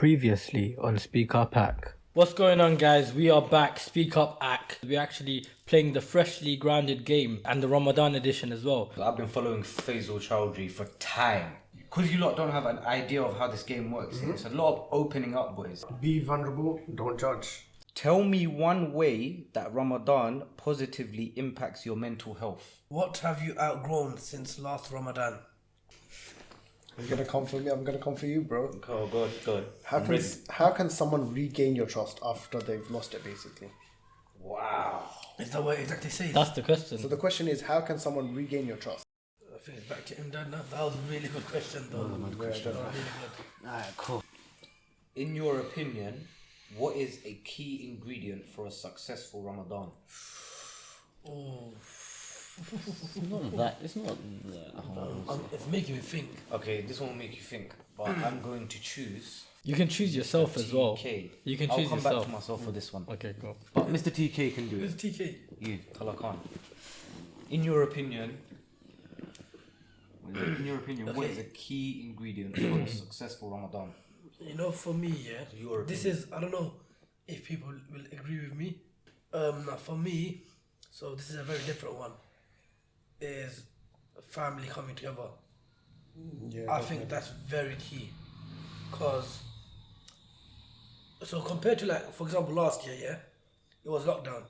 Previously on Speak Up Akh. What's going on, guys? We are back. Speak Up Akh. We're actually playing the freshly grounded game and the Ramadan edition as well. I've been following Faisal Chowdhury for time. Because you lot don't have an idea of how this game works. It's a lot of opening up, boys. Be vulnerable, don't judge. Tell me one way that Ramadan positively impacts your mental health. What have you outgrown since last Ramadan? You're gonna come for me, I'm gonna come for you, bro. Oh, God. How can someone regain your trust after they've lost it, basically? Wow. Is that what it exactly says? That's the question. So the question is, how can someone regain your trust? I think it's back to Imdad now. That was a really good question, though. Really good. Alright, cool. In your opinion, what is a key ingredient for a successful Ramadan? Oh, It's not that. it's making me think. Okay, this won't make you think, but I'm going to choose You can choose yourself as well. TK. You can I'll choose come yourself. back to myself for this one. Okay, cool. But Mr. TK can do Who's it. TK? You, Thalha Khan. In your opinion, what is a key ingredient for a successful Ramadan? You know, for me, yeah, Your this is, I don't know if people will agree with me. For me, so this is a very different one, is family coming together. Yeah, I think that's very key. Because, so compared to, like, for example, last year, yeah, it was lockdown.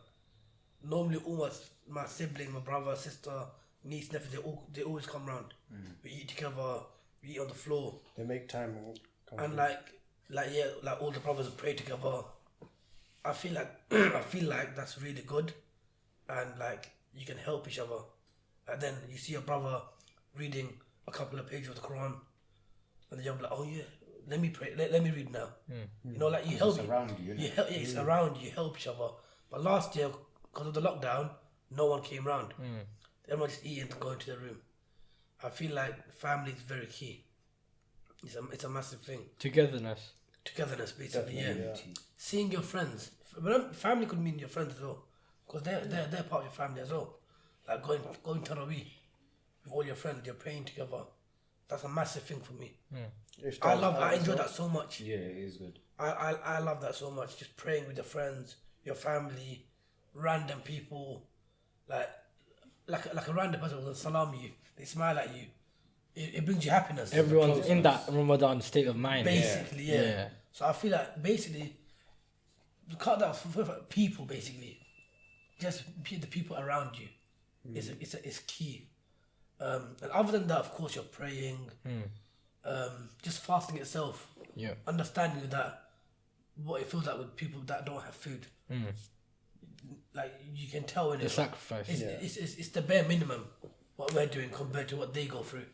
Normally, all my sibling, my brother, sister, niece, nephew, they always come round. We eat together, we eat on the floor. they make time. And like all the brothers pray together. I feel like that's really good, and like you can help each other. And then you see a brother reading a couple of pages of the Quran, and then you're like, oh yeah, let me pray, let me read now. You know, like you help. It's around you, innit? It's around you. Help each other. But last year, because of the lockdown, no one came round. Everyone just eating and going to their room. I feel like family is very key. It's a massive thing. Togetherness. Togetherness, basically. Definitely, Yeah. yeah. Seeing your friends. Family could mean your friends as well, because they're part of your family as well. Like going Tarawih with all your friends, you're praying together. That's a massive thing for me. I enjoy that so much. Yeah, it is good. I love that so much. Just praying with your friends, your family, random people, like a random person will salam you. They smile at you. It brings you happiness. Everyone's in that Ramadan state of mind. Basically, yeah. Yeah. So I feel like basically, cut that for people. Basically, just the people around you is key. And other than that, of course, you're praying, just fasting itself. Yeah. Understanding that what it feels like with people that don't have food. Like you can tell in The it. sacrifice. It's the bare minimum what we're doing compared to what they go through.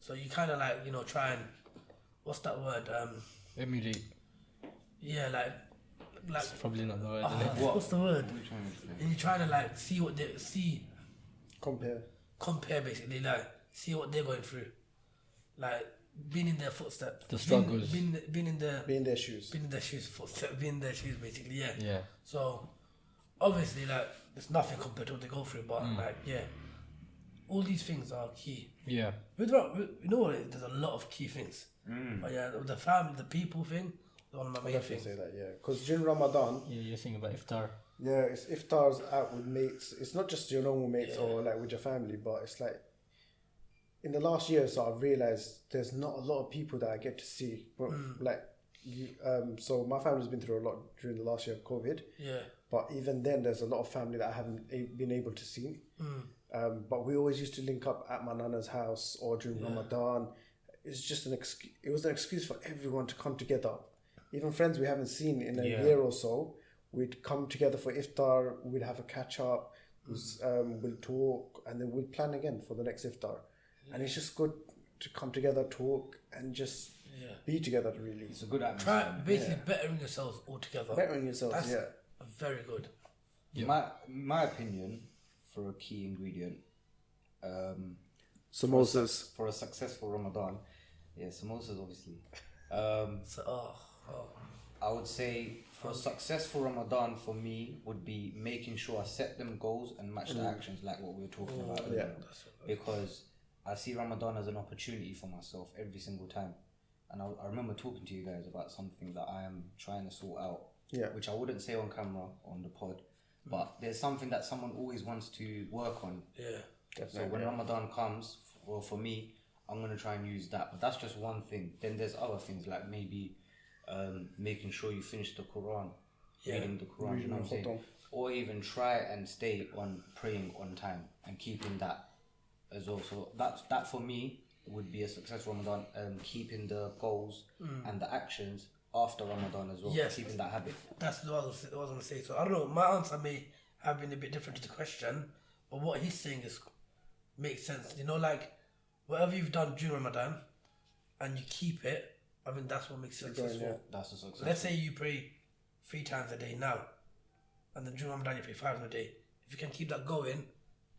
So you kind of like, you know, try and, what's that word? Emulate. Yeah, like It's probably not the word, is it? what's the word? And you're trying to like see what they compare basically, like see what they're going through, like being in their footsteps, The struggles. being in their shoes. footsteps, being in their shoes basically, yeah. Yeah. So obviously, like there's nothing compared to what they go through, but like all these things are key. Yeah. You know what? There's a lot of key things. But yeah, the family, the people thing, is one of my main Definitely things. say that, yeah. Because during Ramadan, Yeah, you're thinking about iftar. yeah, it's iftars out with mates. It's not just your normal mates or like with your family, but it's like in the last year, so I've realized there's not a lot of people that I get to see. But like, so my family's been through a lot during the last year of COVID. Yeah. But even then, there's a lot of family that I haven't been able to see. But we always used to link up at my nana's house or during Ramadan. It's just it was an excuse for everyone to come together. Even friends we haven't seen in a year or so, we'd come together for iftar. We'd have a catch up. We'll talk, and then we'll plan again for the next iftar. And it's just good to come together, talk, and just be together. Really, It's a good atmosphere. Try basically bettering yourselves all together. bettering yourselves. That's Yeah. very good. My opinion for a key ingredient, Samosas. for a successful Ramadan, samosas obviously. I would say for a successful Ramadan for me would be making sure I set them goals and match the actions, like what we were talking about earlier. Because I see Ramadan as an opportunity for myself every single time. and I remember talking to you guys about something that I am trying to sort out. Yeah. Which I wouldn't say on camera on the pod, but there's something that someone always wants to work on. Yeah. So when Ramadan comes, well, for me, I'm gonna try and use that. But that's just one thing. Then there's other things like maybe making sure you finish the Quran, reading the Quran. You know what I'm saying? Or even try and stay on praying on time and keeping that as well. So that for me would be a successful Ramadan. Keeping the goals and the actions after Ramadan as well. Yes. Keeping that habit. That's what I was going to say. So I don't know. My answer may have been a bit different to the question, but what he's saying makes sense. You know, like whatever you've done during Ramadan, and you keep it. I mean, that's what makes it successful. Yeah. That's a success. Let's say you pray 3 times a day now, and then during Ramadan you pray 5 times a day. If you can keep that going,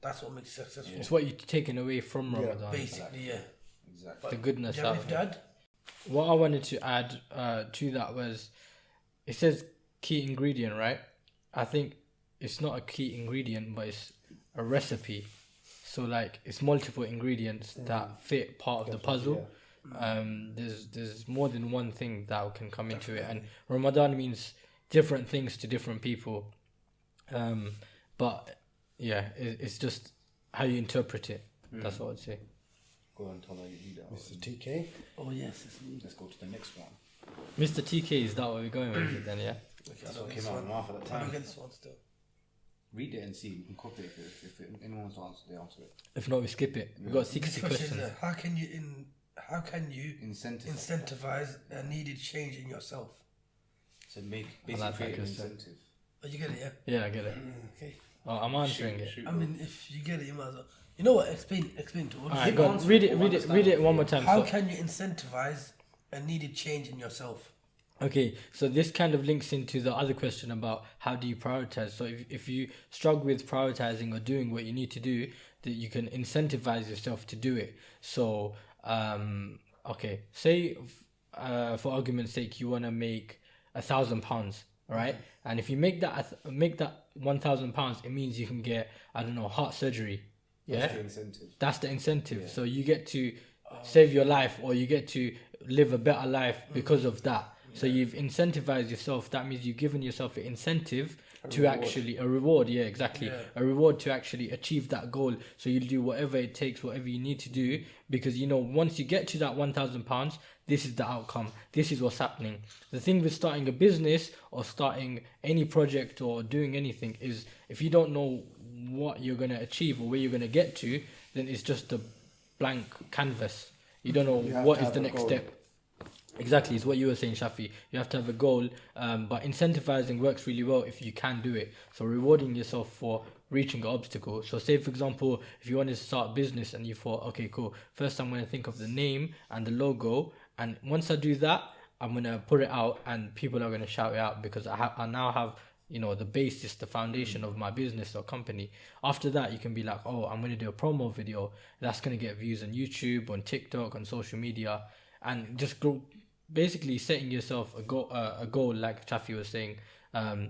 that's what makes it successful. It's what you're taking away from Ramadan. Basically, yeah. Exactly. The goodness Do you have out of anything it. to add? What I wanted to add to that was, it says key ingredient, right? I think it's not a key ingredient, but it's a recipe. So like it's multiple ingredients that fit part of the puzzle. There's more than one thing that can come into it, and Ramadan means different things to different people. But yeah, it's just how you interpret it. That's what I'd say. Go on, Thalha, you lead it. Mr. TK. Oh yes, it's me. Let's go to the next one. Mr. TK, is that what we're going with then? Yeah. That's what came out of my mouth at the I don't time. get this one still. Read it and see. We can copy it if anyone wants to answer, they answer it. If not, we skip it. We've got 60 This question questions. is, how can you Incentive. incentivize a needed change in yourself? So make I like basically that create an question. incentive. Oh, you get it, yeah? Yeah, I get it. Okay. Oh, I'm answering it. Shoot, I mean, if you get it, you might as well. You know what? Explain to us. Alright, go on. Read it one more time. How So- can you incentivize a needed change in yourself? Okay, so this kind of links into the other question about how do you prioritize. So if you struggle with prioritizing or doing what you need to do, that you can incentivize yourself to do it. So okay, say for argument's sake you want to make £1,000, right? And if you make that £1,000, it means you can get, I don't know, heart surgery. Yeah, That's the incentive. that's the incentive. So you get to save your life, or you get to live a better life because of that. So you've incentivized yourself. That means you've given yourself an incentive to actually a reward. Yeah, exactly. Yeah. A reward to actually achieve that goal. So you'll do whatever it takes, whatever you need to do, because you know once you get to that £1,000, this is the outcome. This is what's happening. The thing with starting a business or starting any project or doing anything is if you don't know what you're gonna achieve or where you're gonna get to, then it's just a blank canvas. You don't know You have what to is have the a next goal. step. Exactly, it's what you were saying, Shafi. You have to have a goal, but incentivizing works really well if you can do it. So rewarding yourself for reaching an obstacle. So say, for example, if you wanted to start a business and you thought, okay, cool, first I'm going to think of the name and the logo, and once I do that, I'm going to put it out and people are going to shout it out because I now have, you know, the basis, the foundation of my business or company. After that, you can be like, oh, I'm going to do a promo video. That's going to get views on YouTube, on TikTok, on social media, and just go. Basically setting yourself a goal like Chafi was saying, a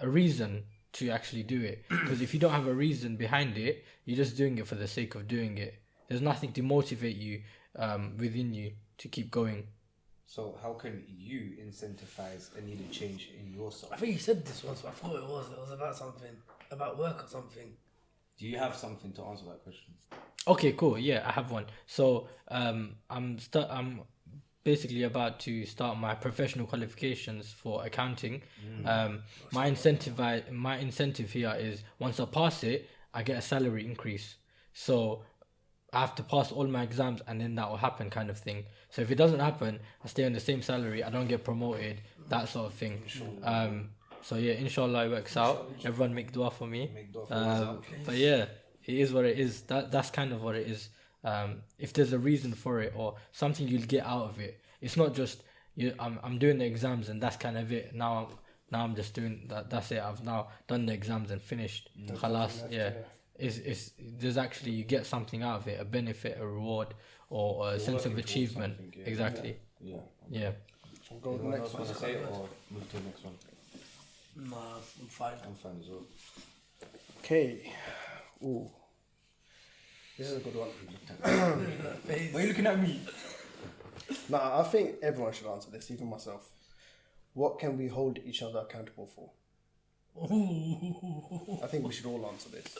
reason to actually do it. Because if you don't have a reason behind it, you're just doing it for the sake of doing it. There's nothing to motivate you within you to keep going. So how can you incentivize a needed change in yourself? I think you said this once, but I thought it was about something, about work or something. Do you have something to answer that question? Okay, cool. Yeah, I have one. So I'm basically about to start my professional qualifications for accounting. My incentive here is once I pass it, I get a salary increase. So I have to pass all my exams and then that will happen, kind of thing. So if it doesn't happen, I stay on the same salary, I don't get promoted, that sort of thing. So yeah, inshallah it works out. Everyone make dua for me. Make dua for yourself. But yeah, it is what it is. That's kind of what it is. If there's a reason for it or something you'll get out of it, it's not just I'm doing the exams and that's kind of it. Now I'm just doing that. That's it. I've now done the exams and finished. Khalas. Yeah. It's there's actually you get something out of it, a benefit, a reward, or a sense of working towards achievement. something, yeah. Exactly. Yeah. Yeah. We'll go to the Anyone next else one. want to say it or move to the next one? Nah, I'm fine. I'm fine as well. Okay. Ooh. This is a good one. Why are you looking at me? No, I think everyone should answer this, even myself. What can we hold each other accountable for? I think we should all answer this.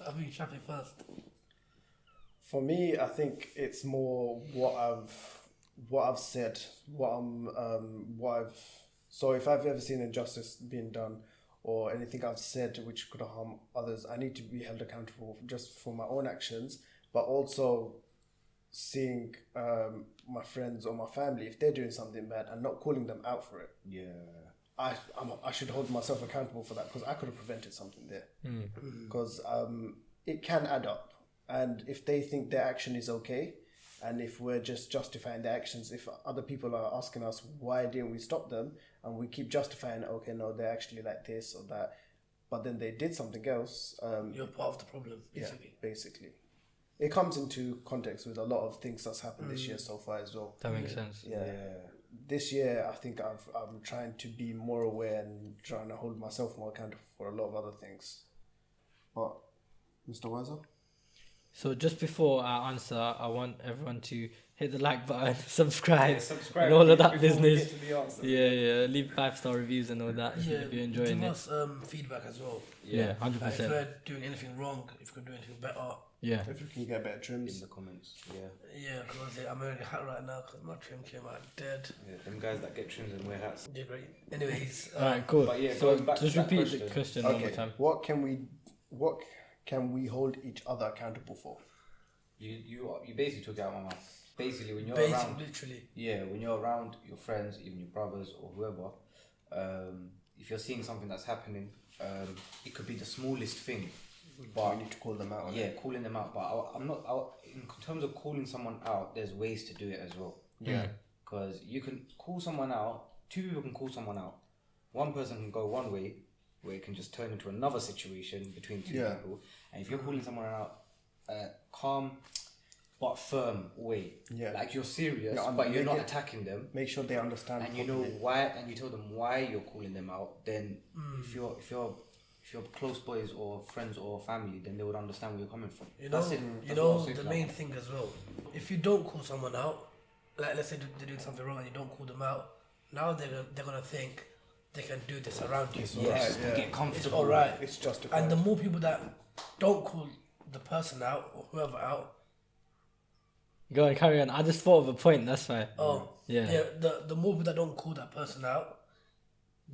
I think Shafi first. For me, I think it's more what I've said, so if I've ever seen injustice being done or anything I've said which could harm others, I need to be held accountable just for my own actions, but also seeing my friends or my family, if they're doing something bad and not calling them out for it. Yeah. I should hold myself accountable for that because I could have prevented something there. Because it can add up. And if they think their action is okay, and if we're just justifying their actions, if other people are asking us why didn't we stop them, and we keep justifying, okay, no, they're actually like this or that, but then they did something else. You're part of the problem, basically. Yeah, basically. It comes into context with a lot of things that's happened this year so far as well. That makes sense. Yeah. This year, I think I'm trying to be more aware and trying to hold myself more accountable for a lot of other things. But, Mr. Weiser? So just before I answer, I want everyone to hit the like button, subscribe, subscribe and all of that before we business. get to the answer. Yeah, leave 5-star reviews and all that if you're enjoying give it. us feedback as well. Yeah, Like, if 100%. we're doing anything wrong, if we can do anything better. Yeah. If we can get better In trims. the comments, yeah. Yeah, because I'm wearing a hat right now because my trim came out dead. Yeah, them guys that get trims and wear hats. Yeah, great. Anyways, Alright, cool. But yeah, So going back to just that repeat the question. question one more Okay, time. what can we hold each other accountable for? You basically took it out of my mouth. Basically, when you're basic, around, literally. yeah, when you're around your friends, even your brothers or whoever, if you're seeing something that's happening, it could be the smallest thing, but We need to call them out on yeah, it. calling them out. But I'm not. In terms of calling someone out, there's ways to do it as well. Yeah. Because you can call someone out. Two people can call someone out. One person can go one way, where it can just turn into another situation between two Yeah. people. And if you're calling someone out, calm but firm way. Yeah. Like you're serious, Yeah, but you're make not it- attacking them. Make sure they understand. And you know properly. why, and you tell them why you're calling them out. Then if you're close boys or friends or family, then they would understand where you're coming from. You know, That's it. you That's know what I'll say the to main that. thing as well. If you don't call someone out, like let's say they're doing something wrong and you don't call them out, now they're gonna think they can do this around you. Yes, Alright, they yeah. get It's comfortable. all right. It's justified. And the more people that don't call the person out or whoever out, Go on, carry on. I just thought of a point, that's fine. Yeah. the more people that don't call that person out,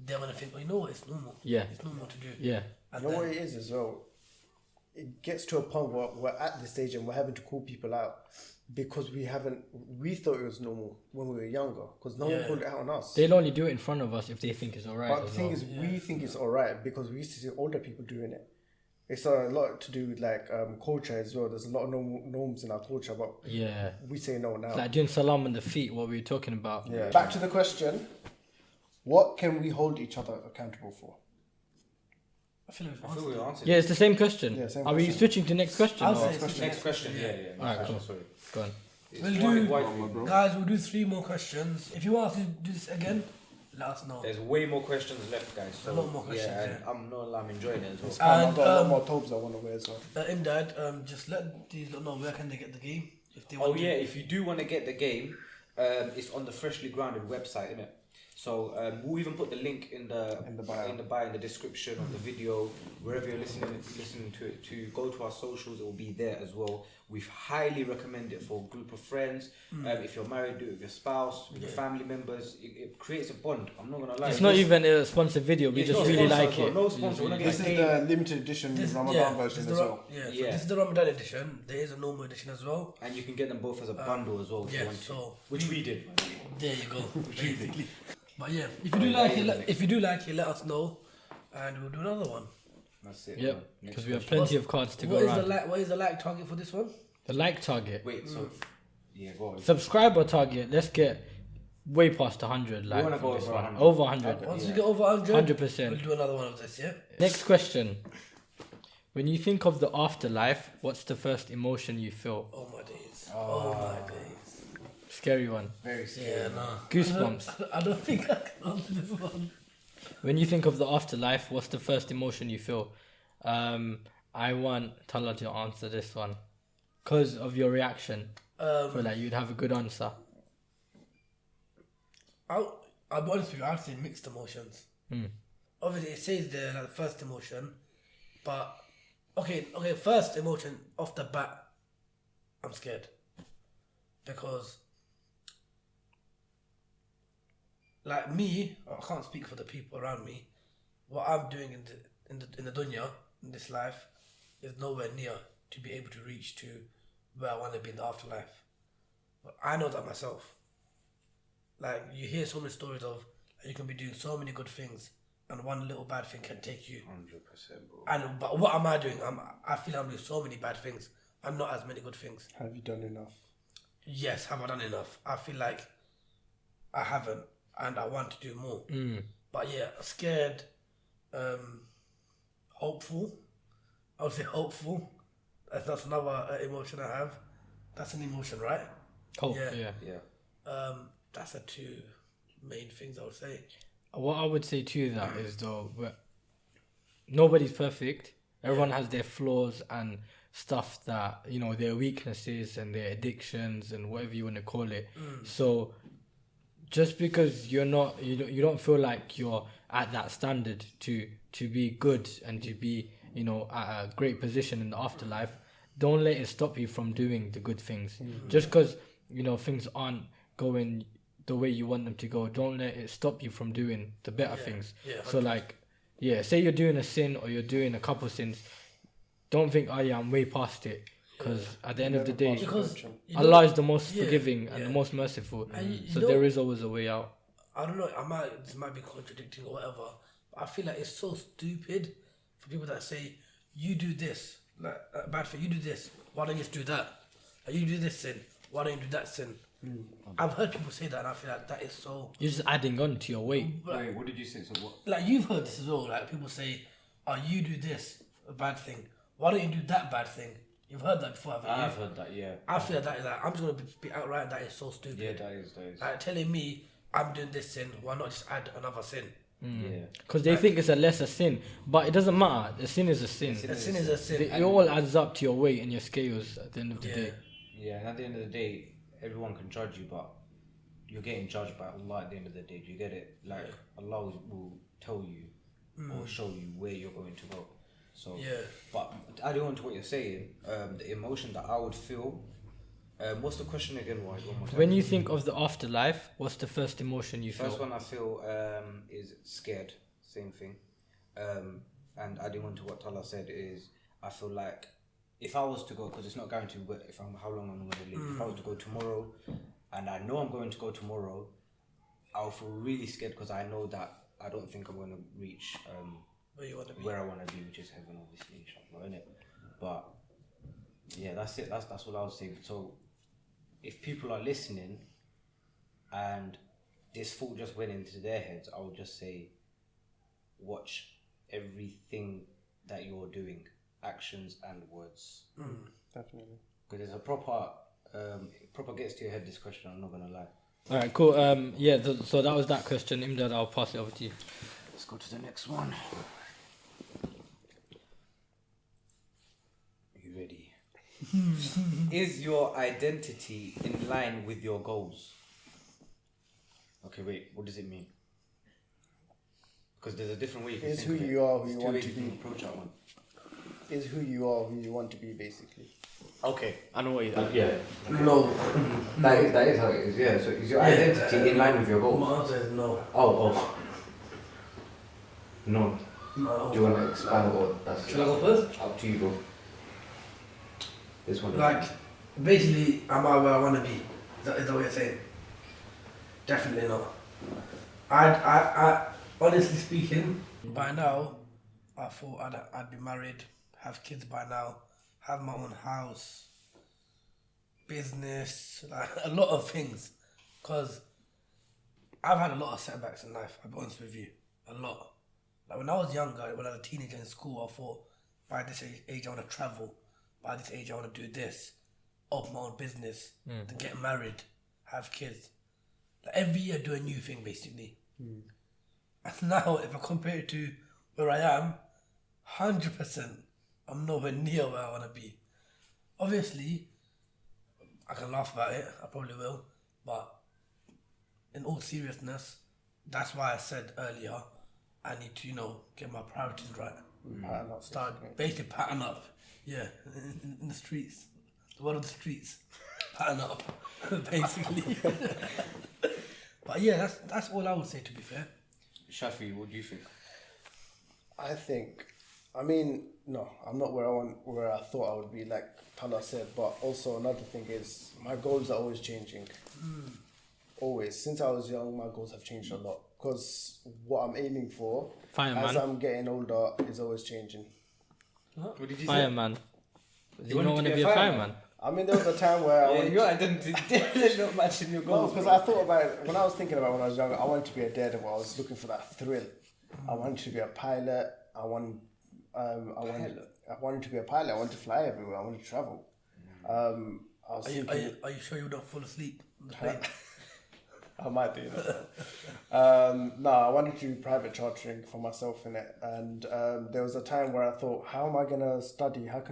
they're gonna think, oh, you know what, it's normal. Yeah. It's normal to do. Yeah. And You know then, what it is as well? It gets to a point where we're at this stage and we're having to call people out because we thought it was normal when we were younger because no one Yeah. called it out on us. They'll only do it in front of us if they think it's alright. But the thing is, we think it's alright because we used to see older people doing it. It's a lot to do with like culture as well. There's a lot of norms in our culture, but yeah. we say no now. It's like doing salam on the feet, what we were talking about. Yeah. Back to the question: what can we hold each other accountable for? I feel like I feel we answered. Yeah, it's the same question. Yeah, same Are we question. switching to next question? I'll or- say Next question. Yeah. Alright, cool. Sorry. Go on. It's We'll wide- do- wide- guys, we'll do 3 more questions. If you want us to do this again, let us know. There's way more questions left, guys. So, A lot more questions, Yeah, and yeah. I'm enjoying it as well. I've And, got a lot more tobes I want to wear as well. Imdad, just let these lot know where can they get the game if they Oh want. yeah, if you do want to get the game, it's on the Freshly Grounded website, innit? So we'll even put the link in the bio. in the description of the video, wherever you're listening to it. To go to our socials, it will be there as well. We highly recommend it for a group of friends. If you're married, do it with your spouse, with your family members. It creates a bond. I'm not gonna lie. It's not even a sponsored video, we It's just not really sponsored like as well. it. No sponsor. We're not This is getting the limited edition Ramadan version as well. Yeah, so Yeah. this is the Ramadan edition. There is a normal edition as well. and you can get them both as a bundle as well. If you Yeah, want to. so Which we did. there you go. Basically. But yeah, if you do like it, let us know, and we'll do another one. That's it. Yep, man. Next because we have question. plenty of cards to go What is around. what is the like target for this one? The like target. Wait. So yeah, go on. Subscriber target, let's get way past 100 like wanna for go this over one. 100. Over 100. Once we get over 100, 100%. we'll do another one of this. Yeah. Next question. When you think of the afterlife, what's the first emotion you feel? Oh my days. Oh my days. Scary one. Very scary. Yeah, nah. Goosebumps. I don't think I can answer this one. When you think of the afterlife, what's the first emotion you feel? I want Thalha to answer this one. Because of your reaction. I feel like you'd have a good answer. I'll be honest with you, I'd say mixed emotions. Obviously, it says there like the first emotion, but okay, first emotion off the bat, I'm scared because, like me, I can't speak for the people around me. What I'm doing in the dunya, in this life, is nowhere near to be able to reach to where I want to be in the afterlife. But I know that myself. Like, you hear so many stories of you can be doing so many good things and one little bad thing can take you. 100%, bro. But what am I doing? I feel I'm doing so many bad things and not as many good things. Have you done enough? Yes, have I done enough? I feel like I haven't and I want to do more. But yeah, scared, hopeful. I would say hopeful. That's another emotion I have. That's an emotion, right? Oh, Yeah. Yeah. That's the two main things I would say. What I would say to that is though, nobody's perfect. Everyone has their flaws and stuff that, you know, their weaknesses and their addictions and whatever you want to call it. So just because you don't feel like you're at that standard to be good and to be, you know, at a great position in the afterlife, don't let it stop you from doing the good things. Just because, you know, things aren't going the way you want them to go, don't let it stop you from doing the better things. So like, say you're doing a sin or you're doing a couple sins, don't think, oh yeah, I'm way past it. Because at the end of the day, Because Allah is the most forgiving and the most merciful. So there is always a way out. I don't know, this might be contradicting or whatever, but I feel like it's so stupid for people that say, you do this, like bad thing, you do this, why don't you just do that? Like, you do this sin, why don't you do that sin? I've heard people say that and I feel like that is so... You're just adding on to your weight. Wait, what did you say? So what? Like, you've heard this as well, like people say, oh, you do this, a bad thing, why don't you do that bad thing? You've heard that before, haven't you? I've heard that, yeah. I feel that is like, I'm just going to be outright, that is so stupid. Yeah, that is. Like, telling me I'm doing this sin, why not just add another sin? Yeah. Because they think it's a lesser sin, but it doesn't matter. The sin is a sin. A sin is a sin. It all adds up to your weight and your scales at the end of the day. Yeah, and at the end of the day, everyone can judge you, but you're getting judged by Allah at the end of the day. Do you get it? Like, Allah will tell you or show you where you're going to go. So, but adding on to what you're saying, the emotion that I would feel, what's the question again, Wahid? One more time. When you think of the afterlife, what's the first emotion you feel? First one I feel is scared, same thing. And adding on to what Thalha said is, I feel like if I was to go, because it's not guaranteed how long I'm going to live, if I was to go tomorrow, and I know I'm going to go tomorrow, I'll feel really scared because I know that I don't think I'm going to reach where I want to be, which is heaven, obviously, inshallah, innit? But yeah, that's it. That's what I was saying. So if people are listening and this thought just went into their heads, I would just say, watch everything that you're doing, actions and words. Definitely. Because there's a proper gets to your head, this question, I'm not gonna lie. Alright, cool. So that was that question. Imdad, I'll pass it over to you. Let's go to the next one. Are you ready? Is your identity in line with your goals? Okay, wait, what does it mean? Because there's a different way you can Is think who of you it. are, who There's you two want ways to you can be. approach that one. Is who you are, who you want to be, basically. Okay, I know what you No. That is how it is, yeah. So is your identity in line with your goals? My answer is no. Oh. No. No. Do you want to expand or that's Should I go first? up to you, bro? This one. Like, basically, am I where I want to be? Is that what you're saying? Definitely not. I honestly speaking, by now, I thought I'd be married, have kids by now, have my own house, business, like a lot of things. Because I've had a lot of setbacks in life, I'll be honest with you. A lot. Like when I was younger, when I was a teenager in school, I thought, by this age I want to travel. By this age I want to do this. Open my own business. Then get married. Have kids. Like every year do a new thing basically. And now if I compare it to where I am, 100% I'm nowhere near where I want to be. Obviously, I can laugh about it, I probably will, but in all seriousness, that's why I said earlier, I need to, get my priorities right. Pattern up. Start basically pattern up. Yeah, in the streets. The world of the streets. Pattern up, basically. But yeah, that's all I would say, to be fair. Shafi, what do you think? No, I'm not where I thought I would be, like Thalha said, but also another thing is my goals are always changing. Always. Since I was young, my goals have changed a lot. Because what I'm aiming for as I'm getting older is always changing. What did you say? Fireman. Do you not want to be a fireman? There was a time where your identity is not matching your goals. because I thought about it, when I was thinking about when I was younger, I wanted to be a daredevil. I was looking for that thrill. I wanted to be a pilot. I wanted to be a pilot. I wanted to fly everywhere. I wanted to travel. Are you sure you don't fall asleep on the plane? I might do that. No, I wanted to do private chartering for myself in it, and there was a time where I thought, how am I gonna study? How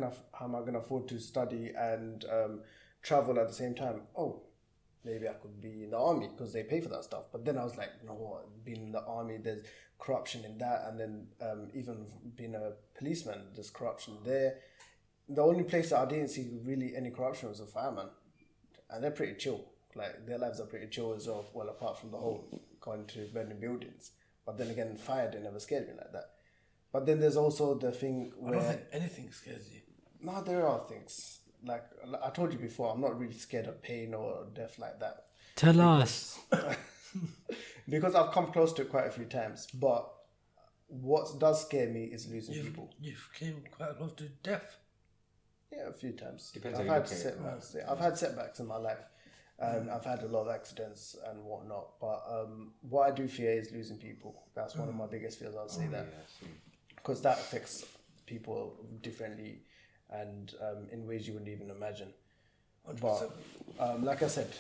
am I gonna afford to study and travel at the same time? Oh, maybe I could be in the army because they pay for that stuff. But then I was like, no, being in the army, there's corruption in that, and then even being a policeman, there's corruption there. The only place that I didn't see really any corruption was a fireman, and they're pretty chill. Like, their lives are pretty chill as well, apart from the whole going to burning buildings. But then again, fire, they never scared me like that. But then there's also the thing where... I don't think anything scares you. No, there are things. Like I told you before, I'm not really scared of pain or death like that. Tell us. Because I've come close to it quite a few times. But what does scare me is losing people. You've came quite close to death? Yeah, a few times. Depends I've how you had look at it. setbacks. Yeah, I've had setbacks in my life. I've had a lot of accidents and whatnot, but what I do fear is losing people. That's one of my biggest fears. I'll say that because that affects people differently and in ways you wouldn't even imagine. 100%. But like I said,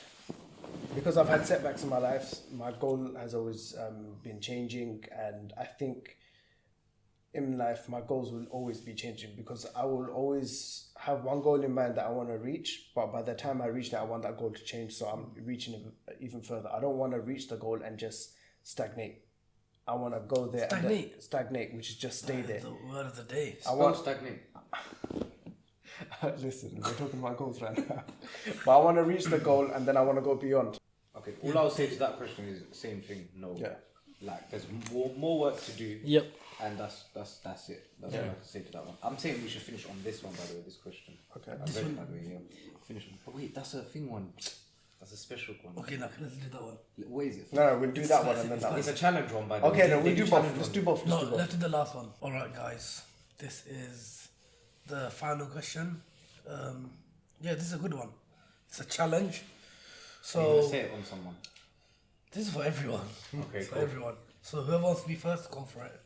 because I've had setbacks in my life, my goal has always been changing, and I think in life my goals will always be changing because I will always have one goal in mind that I want to reach, but by the time I reach that, I want that goal to change, so I'm reaching it even further. I don't want to reach the goal and just stagnate. I want to go there. Stagnate, which is just stay there. The word of the day. I want stagnate. Listen, we're talking about goals right now. But I want to reach the goal and then I want to go beyond. Okay, all I'll say to that question is the same thing. No. Yeah. Like, there's more work to do. Yep. And that's it. That's all I can say to that one. I'm saying we should finish on this one, by the way, this question. Okay. I read it, by the way, yeah. Finish on. But wait, that's a thing one. That's a special one. Okay, now let's do that one. What is it? No, we'll do that one and then that one. It's a challenge one, by the way. Okay, no, we'll do both. challenge Let's one. do both. No, let's do the last one. Alright, guys. This is the final question. This is a good one. It's a challenge. You're gonna So, say it on someone. this is for everyone. Okay, For cool. everyone. So, whoever wants to be first, go for it.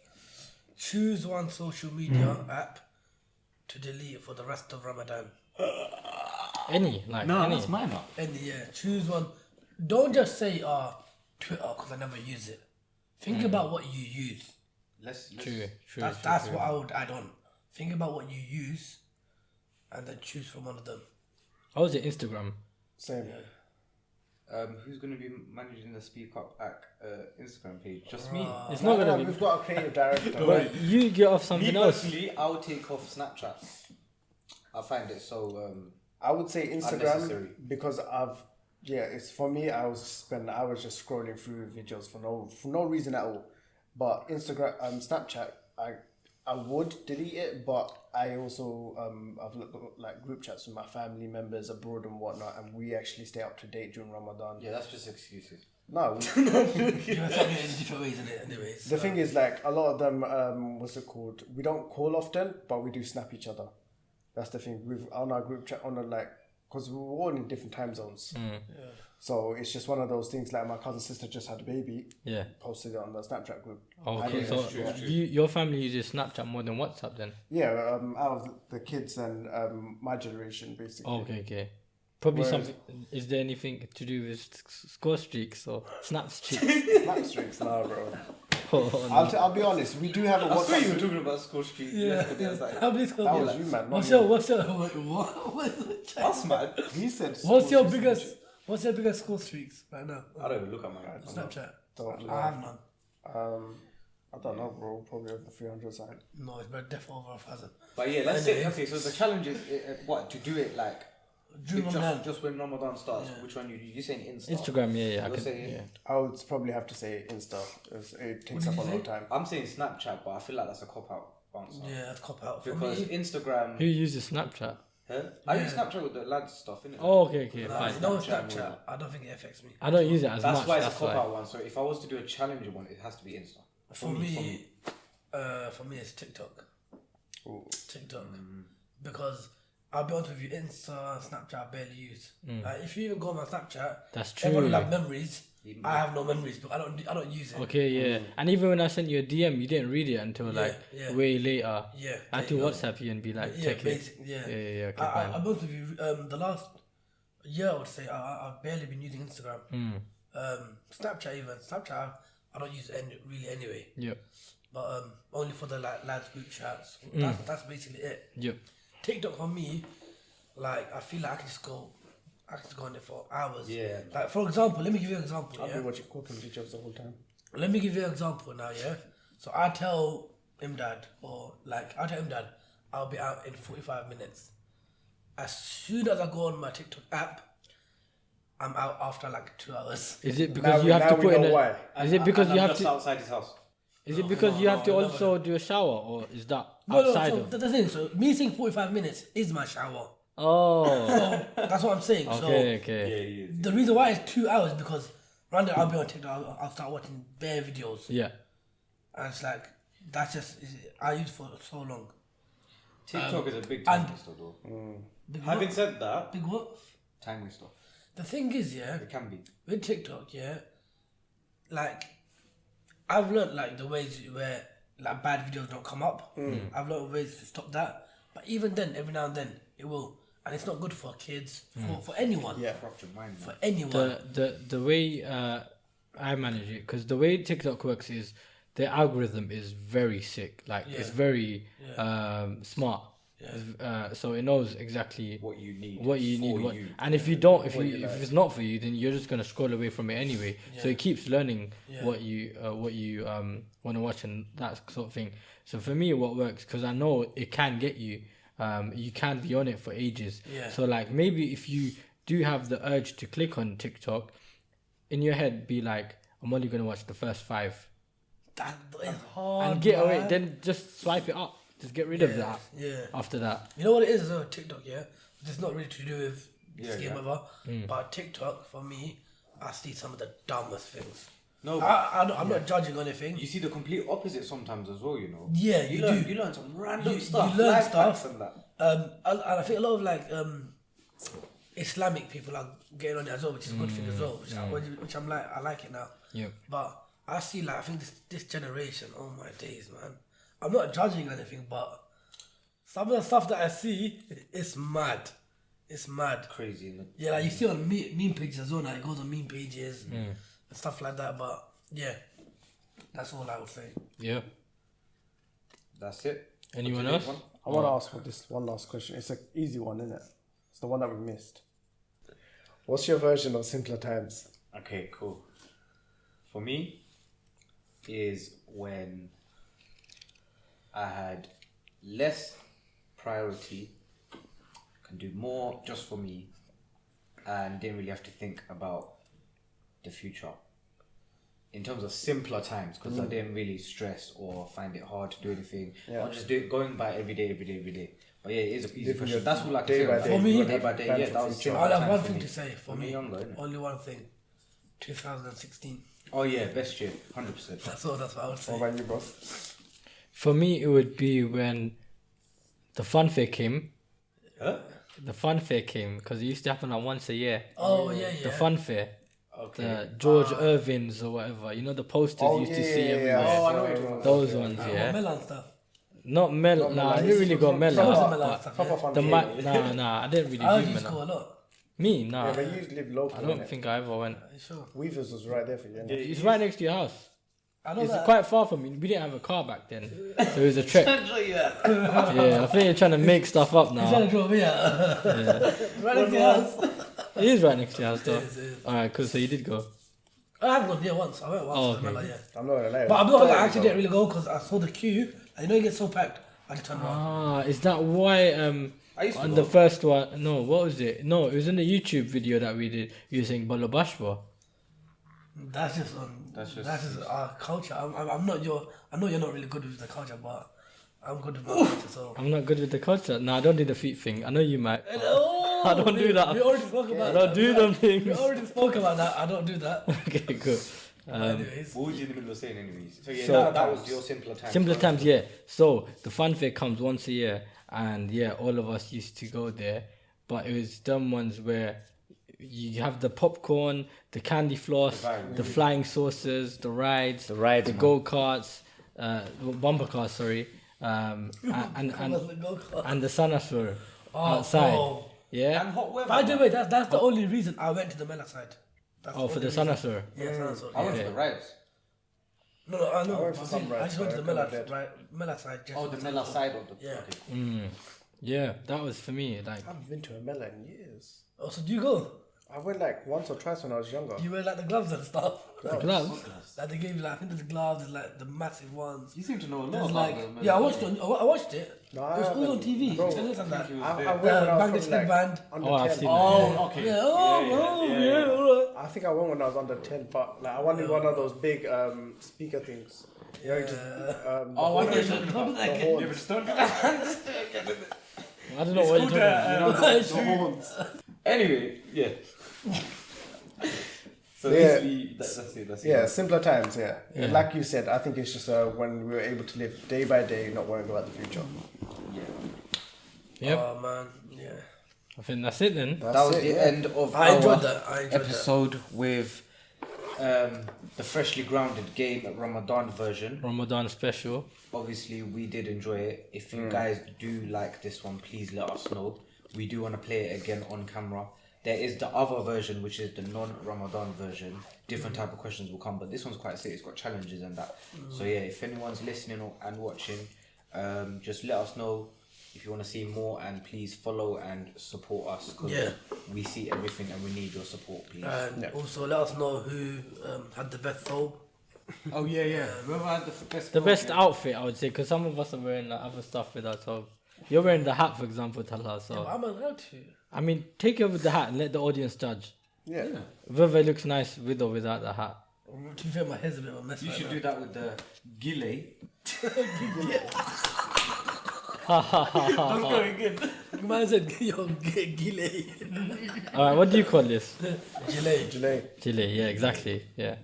Choose one social media app to delete for the rest of Ramadan. Any. mine. And yeah, choose one. Don't just say Twitter because I never use it. Think about what you use. Let's True. That's what I would add on. Think about what you use, and then choose from one of them. How was it? Instagram. Same. Who's going to be managing the Speak Up Akh Instagram page? Just me. It's not gonna be. We've got a creative director. But you get off something Me else. personally, I'll take off Snapchat. I find it so. I would say Instagram Unnecessary. because it's for me. I was spend hours just scrolling through videos for no reason at all. But Instagram, Snapchat, I would delete it, but I also I've got like group chats with my family members abroad and whatnot, and we actually stay up to date during Ramadan. Yeah, that's just excuses. No, You know, something in different ways in it, anyways. the thing is, like, a lot of them, what's it called? We don't call often, but we do snap each other. That's the thing. We've on our group chat because we're all in different time zones. So it's just one of those things. Like, my cousin's sister just had a baby. Yeah. Posted it on the Snapchat group. Okay, Yeah, so that's true. your family uses Snapchat more than WhatsApp then? Yeah, out of the kids and my generation, basically. Okay. Probably Whereas- something. Is there anything to do with score streaks or snap streaks? Snap streaks, nah, bro. Oh, no. I'll be honest. We do have a I swear you WhatsApp were group. talking about School Street Yeah. yesterday. I was like, How many scores That do you was like? you, man. not What's me. your that's mad. He said. What's your sports biggest? What's your biggest score streaks right now? I don't even look at my Snapchat. Don't I have none. I don't know, bro. Probably over 300 side. No, it's about definitely over 1,000. But yeah, let's say, okay, so the challenge is, what, to do it like, During Ramadan. just when Ramadan starts, which one you're saying Insta? Instagram, yeah. You're saying, Yeah. I would probably have to say Insta. It takes up a lot of time. I'm saying Snapchat, but I feel like that's a cop-out answer. Yeah, that's cop out. For Because me, Instagram... Who uses Snapchat? Huh? I use Snapchat with the lads stuff, innit? Oh, okay, fine. no Snapchat. I don't think it affects me. I don't use it as That's much. why it's That's a cop why. out one. So if I was to do a challenger one, it has to be Insta. For me, it's TikTok. Ooh. TikTok. Because I'll be honest with you, Insta, Snapchat, I barely use. If you even go on my Snapchat, That's true. everyone have memories. I have no memories, but I don't use it. Okay, yeah. And even when I sent you a DM, you didn't read it until yeah. way later. Yeah. I had to WhatsApp you and be like, Yeah, check it. basically, yeah. Yeah, okay, I'm fine. honest with you. The last year, I would say I've barely been using Instagram. Snapchat even. Snapchat, I don't use it really anyway. Yep. But only for the lads group chats. That's basically it. Yep. TikTok for me, like I feel like I can just go on there for hours. Yeah. Like for example, let me give you an example. I've Yeah. been watching cooking videos the whole time. Let me give you an example now. Yeah. So I tell Imdad I'll be out in 45 minutes. As soon as I go on my TikTok app, I'm out after like 2 hours. Is it because you have to put in why. Is it because And you I'm have just to? outside his house. Is it because you have to also do a shower, or is that No, outside so of? the thing. So me saying 45 minutes is my shower. Oh. So that's what I'm saying. Okay. So the reason why it's 2 hours because randomly I'll be on TikTok. I'll start watching bare videos. Yeah. And it's like that's just I use it for so long. TikTok is a big time waster though. Big Having what? said that, Big what? time waster. The thing is, yeah, It can be. with TikTok, yeah, like I've learned like the ways where like bad videos don't come up. I've learned ways to stop that. But even then, every now and then it will, and it's not good for kids, for anyone. Yeah. Corrupt your mind, man. For anyone. The way I manage it, because the way TikTok works is the algorithm is very sick. Like it's very smart. So it knows exactly What you need. what you need. for you. And if you don't, if it's not for you, then you're just gonna scroll away from it anyway. So it keeps learning what you want to watch and that sort of thing. So for me, what works, because I know it can get you. You can be on it for ages. Yeah. So like maybe if you do have the urge to click on TikTok, in your head be like, I'm only gonna watch the first 5 That is hard. and get away. man. Then just swipe it up. Just get rid of that. Yeah. After that. You know what it is as well, TikTok, yeah? It's not really to do with this game yeah. ever. But TikTok, for me, I see some of the dumbest things. No, I'm not judging anything. you see the complete opposite sometimes as well, you know. Yeah, you do. You learn some random You stuff. learn life stuff. hacks and that. And I think a lot of like Islamic people are getting on it as well, which is a good thing as well. Which I'm like, I like it now. Yeah. But I see like I think this generation, oh my days, man. I'm not judging anything, but some of the stuff that I see, it's mad. It's mad. Crazy, isn't it? Yeah, like you see on meme pages as well. Now it goes on meme pages and stuff like that. But yeah, that's all I would say. Yeah. That's it. Anyone What's else? your next one? I want to ask for this one last question. It's an easy one, isn't it? It's the one that we missed. What's your version of simpler times? Okay, cool. For me, is when I had less priority, can do more just for me, and didn't really have to think about the future. In terms of simpler times, because I didn't really stress or find it hard to do anything. Yeah. I was just going by every day. But yeah, it is a easy Living question. your That's all I can day say. by about day. it. For me- day by day, Plan yeah, for that was future. simpler I'll have times one for thing me. to say for When me. you're younger, innit? Only one thing. 2016. Oh yeah, best year, 100%. That's all. That's what I would say. What about you, boss? For me, it would be when the fun fair came. Huh? The fun fair came because it used to happen like once a year. Oh yeah. The fun fair. Okay. The George Irvin's or whatever. You know the posters you used to see everywhere. Oh, I know what you're talking about. Those ones, What yeah. melon stuff. Not melon. Nah, I didn't really go melon. Proper but melon stuff. Proper Yeah. fun The fair. nah, I didn't really I heard do you score melon. a lot. Me, nah. Yeah, but you live local. I don't innit? think I ever went. Are you sure? Weavers was right there for you. innit? It's right next to your house. I know It's that. quite far from me. We didn't have a car back then, so it was a trek. Yeah. Yeah, I think you're trying to make stuff up He's trying to now. draw me out. Right next to your house. It is right next to your house, though. It is. Alright, cool. So you did go. I have gone there once. I went once Oh, to the okay. Mela, yeah. I'm not gonna lie. But I'm not like, I actually didn't really go because I saw the queue. And you know, it gets so packed. I just turned around. Ah, is that why? I used to On go. the first one, no. What was it? No, it was in the YouTube video that we did. You were saying Balabashwa. That's just our culture. I'm not your. I know you're not really good with the culture, but I'm good with my culture. So. I'm not good with the culture. No, I don't do the feet thing. I know you might. Oh, I don't do that. We already spoke about I that. don't do them We things. already spoke about that. I don't do that. Okay, good. Anyways. What was you in the middle of saying, anyways? So yeah, So- that was your simpler times. Simpler times, yeah. So the fun fair comes once a year, and yeah, all of us used to go there. But it was dumb ones where you have the popcorn, the candy floss, the flying saucers, the rides, the man. go karts, bumper cars, sorry, and the Sanasur outside. Oh. Yeah. And hot weather. By the way, that's the only reason I went to the Mela side. That's Oh, for the only reason. Sanasur. Yeah, Sanasur. I went Yeah. for the rides. No, I know. I went for some I rides, just went to but the I Mela, couldn't right, Mela side. Just Oh, the Mela side of the. Yeah. Okay. Yeah, that was for me. Like, I haven't been to a Mela in years. Oh, so do you go? I went like once or twice when I was younger. You wear like the gloves and stuff. the gloves. Like they gave you like I think the gloves is like the massive ones. You seem to know a lot There's about like the Mela. yeah, I watched it. I watched it. No, It was all on haven't. TV. Bro, It's gonna look like that. I went when I was Magnet probably, like, headband. under Oh, I've 10. seen that. Oh, okay. Yeah, alright. I think I went when I was under 10, but like I wanted one of those big speaker things. You know, you just, Oh, I know the you're talking about. the Yeah, horns. but just don't do that. I don't know what you're talking about. The horns. Anyway, yeah. So Yeah. basically, that's it. That's it. Yeah, simpler times, yeah. Yeah. Like you said, I think it's just when we were able to live day by day, not worrying about the future. Yep. Oh man, yeah. I think that's it then. That's That was it, the yeah. end of I our enjoyed that. I enjoyed episode with the freshly grounded game Ramadan version. Ramadan Special. Obviously, we did enjoy it. If you guys do like this one, please let us know. We do want to play it again on camera. There is the other version, which is the non-Ramadan version. Different type of questions will come, but this one's quite sick. It's got challenges and that. So yeah, if anyone's listening and watching, just let us know if you want to see more, and please follow and support us, because Yeah. we see everything and we need your support, please. And also let us know who had the best thobe. Oh yeah. Whoever had the best. The best outfit, I would say, because some of us are wearing like, other stuff with us. So you're wearing the hat, for example, Thalha. So I'm allowed to. I mean, take it with the hat and let the audience judge. Yeah. Whether it looks nice with or without the hat. To be fair, my head's a bit of a mess. You right should now. do that with the gile. That's going good. Man said, yo, gile. All right, what do you call this? Gile. July. Chile. Yeah, exactly. Yeah.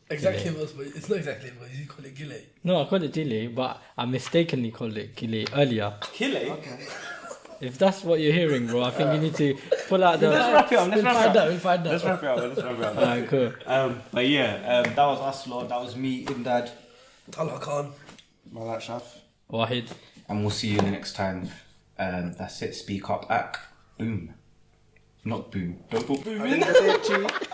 Exactly, but it's not exactly, but you call it gile. No, I called it Chile, but I mistakenly called it Chile earlier. Gile? If that's what you're hearing, bro, I think you need to pull out the. Let's wrap it up. We'll find out. Let's wrap it up. Alright, cool. But yeah, that was us, Lord. That was me, Imdad. Thalha Khan. Malak Shaf. Wahid. And we'll see you next time. That's it. Speak up, Akh. Boom. Not boom. Don't put boom in. Arrivederci.